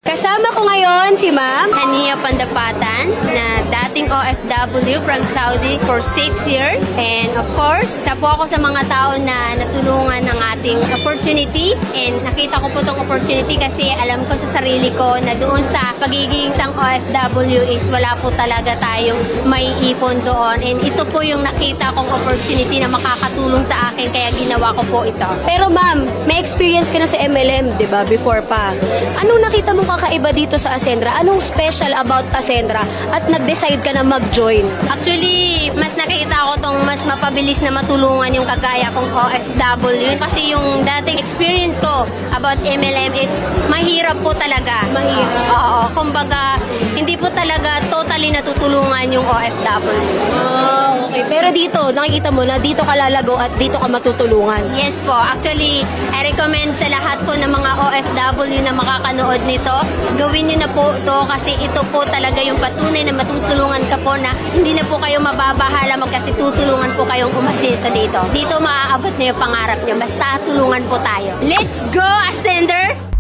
Kasama ko ngayon si Ma'am Hania Pandapatan na dating OFW from Saudi for 6 years. And of course, isa po ako sa mga tao na natulungan ng ating opportunity. And nakita ko po itong opportunity kasi alam ko sa sarili ko na doon sa pagiging isang OFW is wala po talaga tayong maiipon doon. And ito po yung nakita kong opportunity na makakatulong sa akin kaya ginawa ko po ito. Pero ma'am, may experience ka na sa MLM, di ba? Before pa. Anong nakita mo kakaiba dito sa Ascendra? Anong special about Ascendra? At nag-decide ka na mag-join? Actually, mas nakikita ko tong mas mapabilis na matulungan yung kagaya kong OFW. Kasi yung dating experience ko about MLM is mahirap po talaga. Mahirap? Oo. Kumbaga, hindi po talaga totally natutulungan yung OFW. Okay. Pero dito, nakikita mo na dito ka lalago at dito ka matutulungan. Yes po. Actually, I recommend sa lahat po ng mga OFW na makakanood nito, gawin niyo na po ito kasi ito po talaga yung patunay na matutulungan ka po na hindi na po kayo mababahala kasi tutulungan po kayong umasenso dito. Dito maaabot na yung pangarap niyo. Basta tulungan po tayo. Let's go, Ascenders!